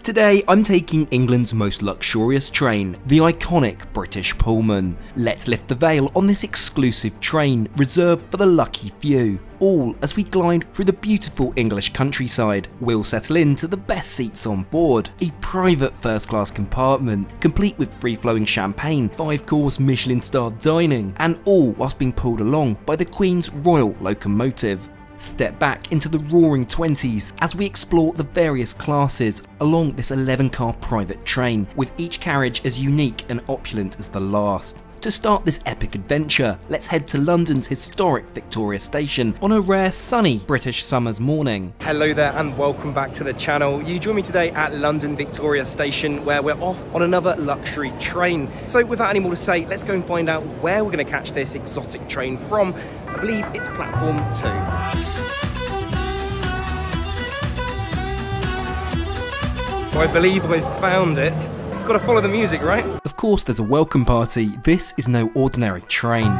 Today I'm taking England's most luxurious train, the iconic British Pullman. Let's lift the veil on this exclusive train reserved for the lucky few, all as we glide through the beautiful English countryside. We'll settle into the best seats on board, a private first-class compartment, complete with free-flowing champagne, 5-course Michelin-starred dining, and all whilst being pulled along by the Queen's royal locomotive. Step back into the roaring 20s as we explore the various classes along this 11-car private train, with each carriage as unique and opulent as the last. To start this epic adventure, let's head to London's historic Victoria Station on a rare sunny British summer's morning. Hello there and welcome back to the channel. You join me today at London Victoria Station, where we're off on another luxury train. So without any more to say, let's go and find out where we're going to catch this exotic train from. I believe it's platform 2. I believe I've found it. Got to follow the music, right? Of course there's a welcome party. This is no ordinary train.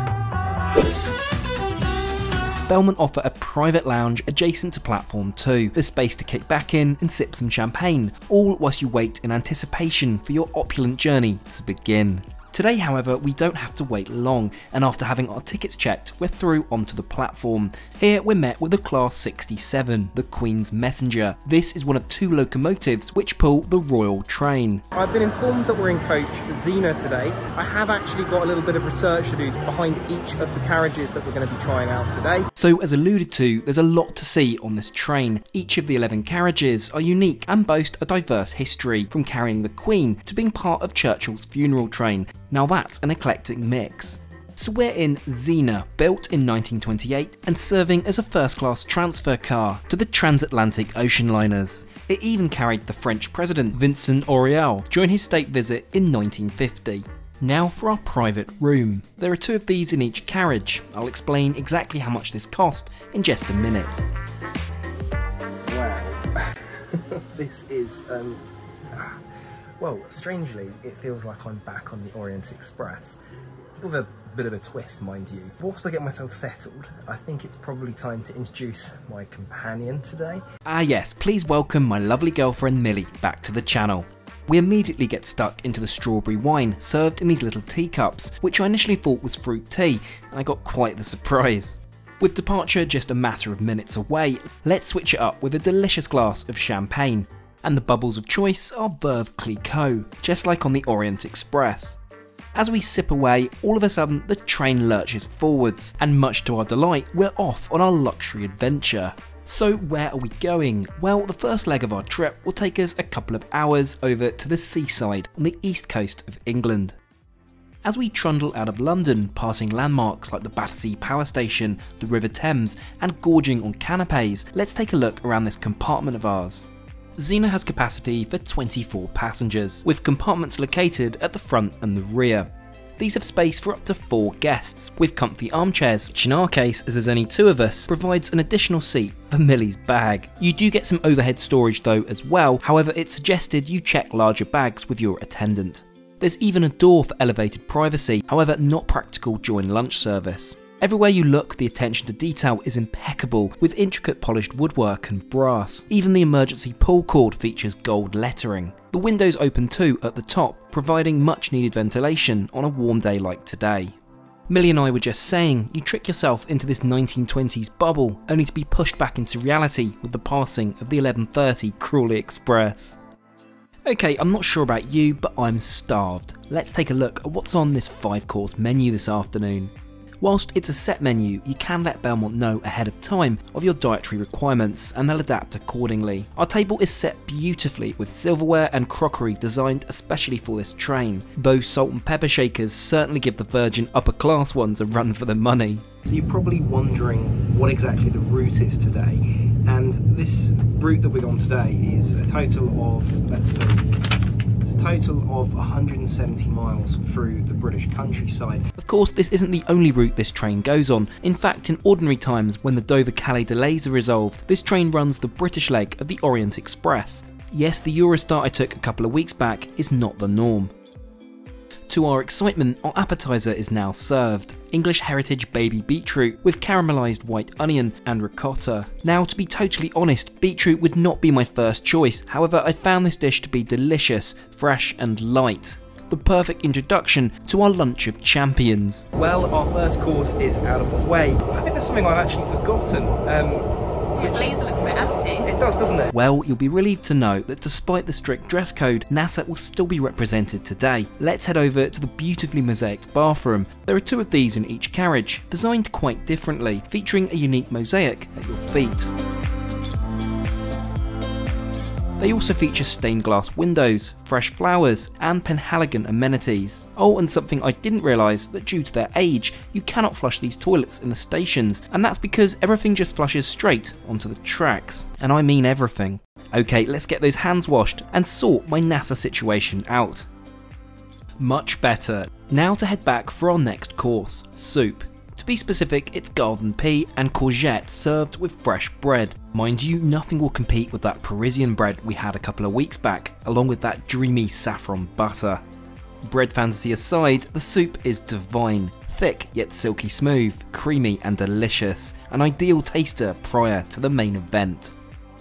Belmond offer a private lounge adjacent to platform 2. There's space to kick back in and sip some champagne, all whilst you wait in anticipation for your opulent journey to begin. Today, however, we don't have to wait long, and after having our tickets checked, we're through onto the platform. Here we're met with the Class 67, the Queen's Messenger. This is one of 2 locomotives which pull the royal train. I've been informed that we're in coach Xena today. I have actually got a little bit of research to do behind each of the carriages that we're going to be trying out today. So as alluded to, there's a lot to see on this train. Each of the 11 carriages are unique and boast a diverse history, from carrying the Queen to being part of Churchill's funeral train. Now that's an eclectic mix. So we're in Xena, built in 1928 and serving as a first-class transfer car to the transatlantic ocean liners. It even carried the French President Vincent Auriol during his state visit in 1950. Now for our private room. There are 2 of these in each carriage. I'll explain exactly how much this cost in just a minute. Wow. This is well, strangely, it feels like I'm back on the Orient Express, with a bit of a twist, mind you. Whilst I get myself settled, I think it's probably time to introduce my companion today. Ah yes, please welcome my lovely girlfriend Millie back to the channel. We immediately get stuck into the strawberry wine served in these little teacups, which I initially thought was fruit tea, and I got quite the surprise. With departure just a matter of minutes away, let's switch it up with a delicious glass of champagne. And the bubbles of choice are Veuve Clicquot, just like on the Orient Express. As we sip away, all of a sudden the train lurches forwards, and much to our delight, we're off on our luxury adventure. So where are we going? Well, the first leg of our trip will take us a couple of hours over to the seaside on the east coast of England. As we trundle out of London, passing landmarks like the Battersea Power Station, the River Thames, and gorging on canapes, let's take a look around this compartment of ours. Xena has capacity for 24 passengers, with compartments located at the front and the rear. These have space for up to 4 guests, with comfy armchairs, which in our case, as there's only 2 of us, provides an additional seat for Millie's bag. You do get some overhead storage though as well, however it's suggested you check larger bags with your attendant. There's even a door for elevated privacy, however not practical during lunch service. Everywhere you look, the attention to detail is impeccable, with intricate polished woodwork and brass. Even the emergency pull cord features gold lettering. The windows open too at the top, providing much needed ventilation on a warm day like today. Millie and I were just saying, you trick yourself into this 1920s bubble, only to be pushed back into reality with the passing of the 11:30 Crawley Express. Okay, I'm not sure about you, but I'm starved. Let's take a look at what's on this 5-course menu this afternoon. Whilst it's a set menu, you can let Belmond know ahead of time of your dietary requirements and they'll adapt accordingly. Our table is set beautifully with silverware and crockery designed especially for this train. Those salt and pepper shakers certainly give the virgin upper class ones a run for their money. So you're probably wondering what exactly the route is today, and this route that we're on today is a total of, let's see, total of 170 miles through the British countryside. Of course, this isn't the only route this train goes on. In fact, in ordinary times, when the Dover-Calais delays are resolved, this train runs the British leg of the Orient Express. Yes, the Eurostar I took a couple of weeks back is not the norm. To our excitement, our appetizer is now served. English heritage baby beetroot with caramelised white onion and ricotta. Now, to be totally honest, beetroot would not be my first choice, however I found this dish to be delicious, fresh and light. The perfect introduction to our lunch of champions. Well, our first course is out of the way. I think there's something I've actually forgotten. Your blazer looks a bit empty. It does, doesn't it? Well, you'll be relieved to know that despite the strict dress code, NASA will still be represented today. Let's head over to the beautifully mosaicked bathroom. There are 2 of these in each carriage, designed quite differently, featuring a unique mosaic at your feet. They also feature stained glass windows, fresh flowers, and Penhaligon amenities. Oh, and something I didn't realise, that due to their age, you cannot flush these toilets in the stations, and that's because everything just flushes straight onto the tracks. And I mean everything. Okay, let's get those hands washed and sort my NASA situation out. Much better. Now to head back for our next course, soup. To be specific, it's garden pea and courgette served with fresh bread. Mind you, nothing will compete with that Parisian bread we had a couple of weeks back, along with that dreamy saffron butter. Bread fantasy aside, the soup is divine. Thick yet silky smooth, creamy and delicious. An ideal taster prior to the main event.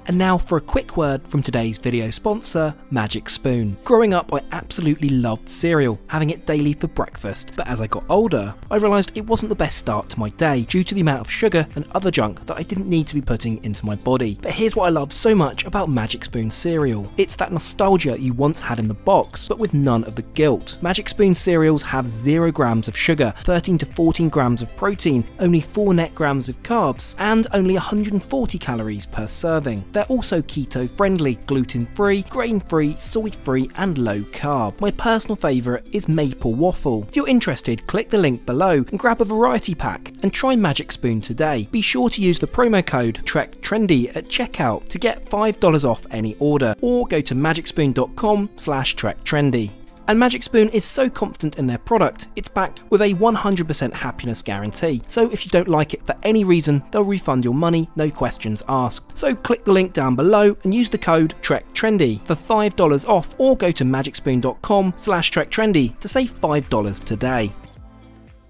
And now for a quick word from today's video sponsor, Magic Spoon. Growing up, I absolutely loved cereal, having it daily for breakfast, but as I got older, I realised it wasn't the best start to my day due to the amount of sugar and other junk that I didn't need to be putting into my body. But here's what I love so much about Magic Spoon cereal. It's that nostalgia you once had in the box, but with none of the guilt. Magic Spoon cereals have 0 grams of sugar, 13 to 14 grams of protein, only 4 net grams of carbs, and only 140 calories per serving. They're also keto friendly, gluten free, grain free, salt free and low carb. My personal favourite is maple waffle. If you're interested, click the link below and grab a variety pack and try Magic Spoon today. Be sure to use the promo code TrekTrendy at checkout to get $5 off any order, or go to magicspoon.com/TrekTrendy. And Magic Spoon is so confident in their product, it's backed with a 100% happiness guarantee. So if you don't like it for any reason, they'll refund your money, no questions asked. So click the link down below and use the code TrekTrendy for $5 off, or go to magicspoon.com/TrekTrendy to save $5 today.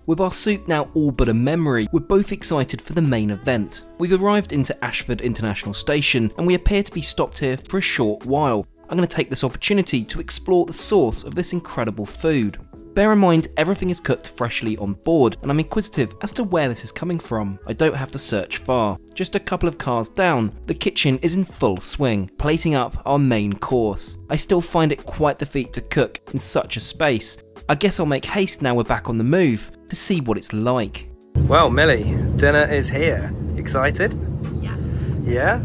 With our soup now all but a memory, we're both excited for the main event. We've arrived into Ashford International Station and we appear to be stopped here for a short while. I'm going to take this opportunity to explore the source of this incredible food. Bear in mind, everything is cooked freshly on board, and I'm inquisitive as to where this is coming from. I don't have to search far. Just a couple of cars down, the kitchen is in full swing, plating up our main course. I still find it quite the feat to cook in such a space. I guess I'll make haste now we're back on the move to see what it's like. Well, Millie, dinner is here. Excited? Yeah. Yeah?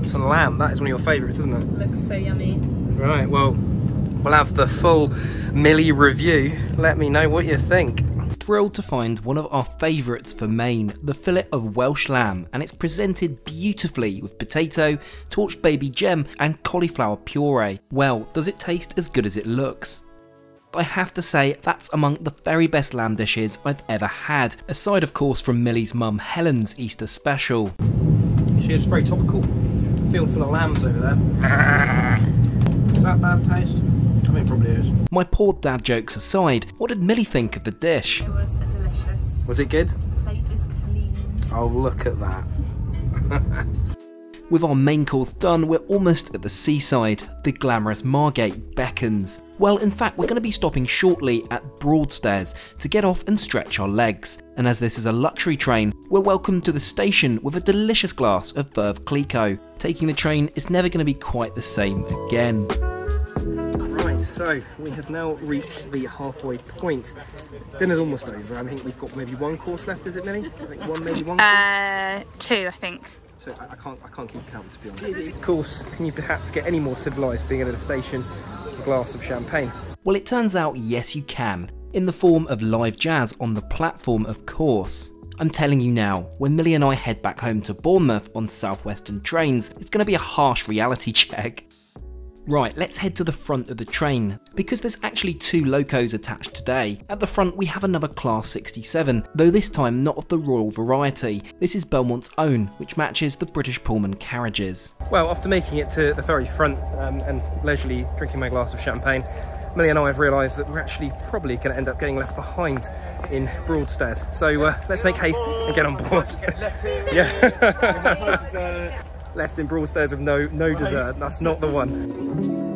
Some lamb, that is one of your favourites, isn't it? Looks so yummy. Right, well, we'll have the full Millie review. Let me know what you think. Thrilled to find one of our favourites for Maine, the fillet of Welsh lamb, and it's presented beautifully with potato, torched baby gem and cauliflower puree. Well, does it taste as good as it looks? I have to say, that's among the very best lamb dishes I've ever had, aside of course from Millie's mum Helen's Easter special. She is very topical. Field full of lambs over there. Is that bad taste? I mean, it probably is. My poor dad jokes aside, what did Millie think of the dish? It was delicious. Was it good? The plate is clean. Oh, look at that. With our main course done, we're almost at the seaside. The glamorous Margate beckons. Well, in fact, we're going to be stopping shortly at Broadstairs to get off and stretch our legs. And as this is a luxury train, we're welcomed to the station with a delicious glass of Veuve Clicquot. Taking the train is never going to be quite the same again. Right, so we have now reached the halfway point. Dinner's almost over. I think we've got maybe one course left, is it, Millie? I think maybe one course? 2, I think. So I can't keep count, to be honest. Of course, can you perhaps get any more civilised being at a station with a glass of champagne? Well, it turns out yes you can, in the form of live jazz on the platform of course. I'm telling you now, when Millie and I head back home to Bournemouth on Southwestern trains, it's going to be a harsh reality check. Right, let's head to the front of the train, because there's actually 2 locos attached today. At the front we have another Class 67, though this time not of the royal variety. This is Belmont's own, which matches the British Pullman carriages. Well, after making it to the very front and leisurely drinking my glass of champagne, Millie and I have realised that we're actually probably going to end up getting left behind in Broadstairs. So let's make haste and get on board. Yeah. Left in Broadstairs with no dessert. That's not the one.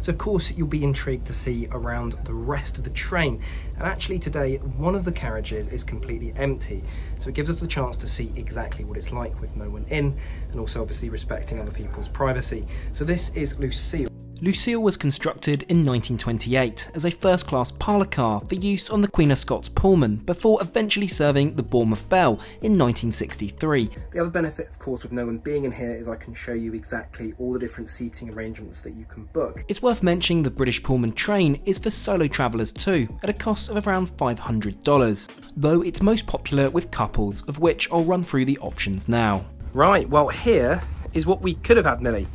So of course you'll be intrigued to see around the rest of the train, and actually today one of the carriages is completely empty, so it gives us the chance to see exactly what it's like with no one in, and also obviously respecting other people's privacy. So this is Lucille. Lucille was constructed in 1928 as a first-class parlour car for use on the Queen of Scots Pullman before eventually serving the Bournemouth Belle in 1963. The other benefit, of course, with no one being in here is I can show you exactly all the different seating arrangements that you can book. It's worth mentioning the British Pullman train is for solo travellers too, at a cost of around $500, though it's most popular with couples, of which I'll run through the options now. Right, well here is what we could have had, Millie.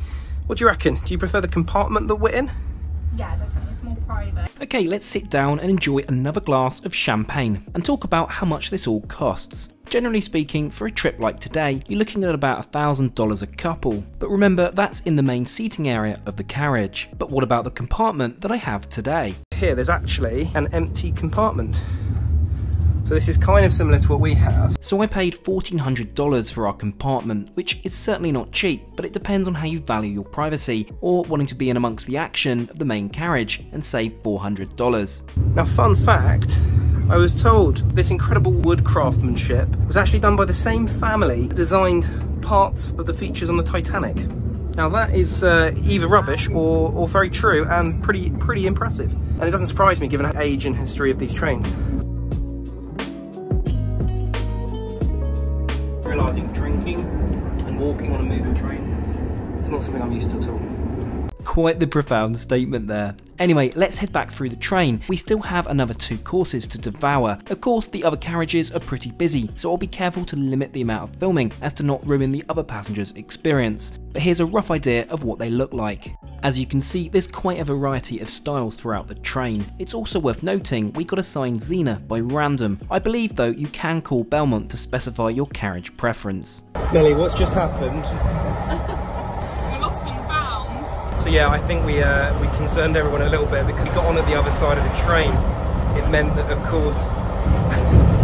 What do you reckon? Do you prefer the compartment that we're in? Yeah, definitely. It's more private. Okay, let's sit down and enjoy another glass of champagne and talk about how much this all costs. Generally speaking, for a trip like today, you're looking at about $1,000 a couple. But remember, that's in the main seating area of the carriage. But what about the compartment that I have today? Here, there's actually an empty compartment. So this is kind of similar to what we have. So I paid $1,400 for our compartment, which is certainly not cheap, but it depends on how you value your privacy or wanting to be in amongst the action of the main carriage and save $400. Now, fun fact, I was told this incredible wood craftsmanship was actually done by the same family that designed parts of the features on the Titanic. Now that is either rubbish or very true and pretty impressive. And it doesn't surprise me given the age and history of these trains. Realising drinking and walking on a moving train, it's not something I'm used to at all. Quite the profound statement there. Anyway, let's head back through the train. We still have another 2 courses to devour. Of course, the other carriages are pretty busy, so I'll be careful to limit the amount of filming as to not ruin the other passengers' experience. But here's a rough idea of what they look like. As you can see, there's quite a variety of styles throughout the train. It's also worth noting we got assigned Xena by random. I believe though you can call Belmont to specify your carriage preference. Millie, what's just happened? We're lost and found. So yeah, I think we concerned everyone a little bit because we got on at the other side of the train. It meant that of course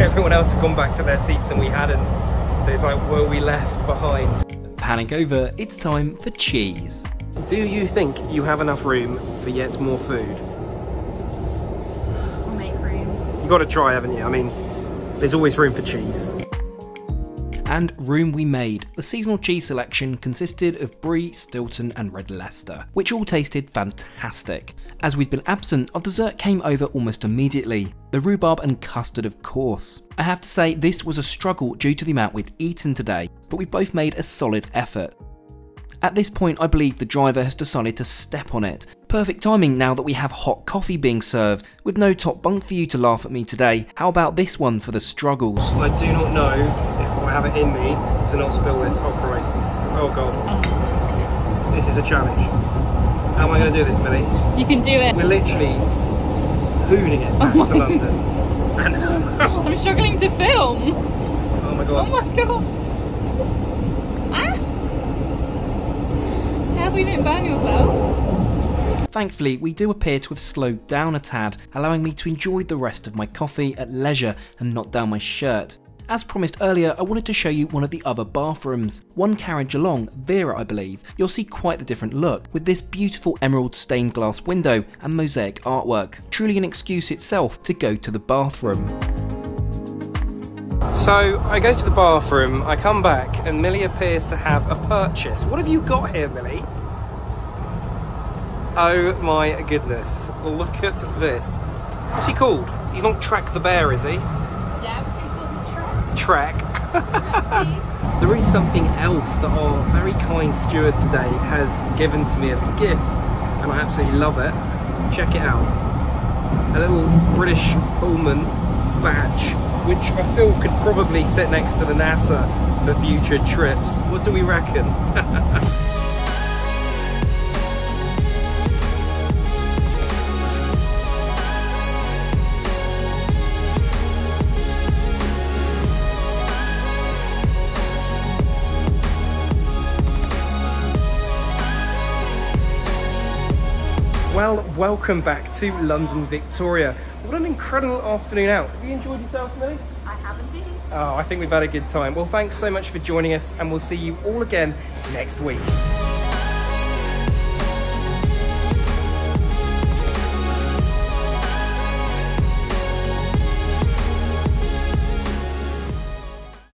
everyone else had gone back to their seats and we hadn't. So it's like, were we left behind? Panic over, it's time for cheese. Do you think you have enough room for yet more food? We'll make room. You've got to try, haven't you? I mean, there's always room for cheese. And room we made. The seasonal cheese selection consisted of Brie, Stilton and Red Leicester, which all tasted fantastic. As we'd been absent, our dessert came over almost immediately. The rhubarb and custard, of course. I have to say this was a struggle due to the amount we'd eaten today, but we both made a solid effort. At this point, I believe the driver has decided to step on it. Perfect timing now that we have hot coffee being served. With no top bunk for you to laugh at me today, how about this one for the struggles? I do not know if I have it in me to not spill this. Oh Christ. Oh God. This is a challenge. How am I going to do this, Millie? You can do it. We're literally hooning it back to London. I'm struggling to film. Oh my God. Oh my God. Ah! How you didn't burn yourself? Thankfully, we do appear to have slowed down a tad, allowing me to enjoy the rest of my coffee at leisure and not down my shirt. As promised earlier, I wanted to show you one of the other bathrooms. One carriage along, Vera I believe, you'll see quite the different look, with this beautiful emerald stained glass window and mosaic artwork. Truly an excuse itself to go to the bathroom. So I go to the bathroom, I come back and Millie appears to have a purchase. What have you got here, Millie? Oh my goodness, look at this. What's he called? He's not Track the Bear, is he? Yeah, we can call him Track. There is something else that our very kind steward today has given to me as a gift, and I absolutely love it. Check it out. A little British Pullman badge, which I feel could probably sit next to the NASA for future trips. What do we reckon? Well, welcome back to London Victoria. What an incredible afternoon out. Have you enjoyed yourself, Millie? I have indeed. Oh, I think we've had a good time. Well, thanks so much for joining us, and we'll see you all again next week.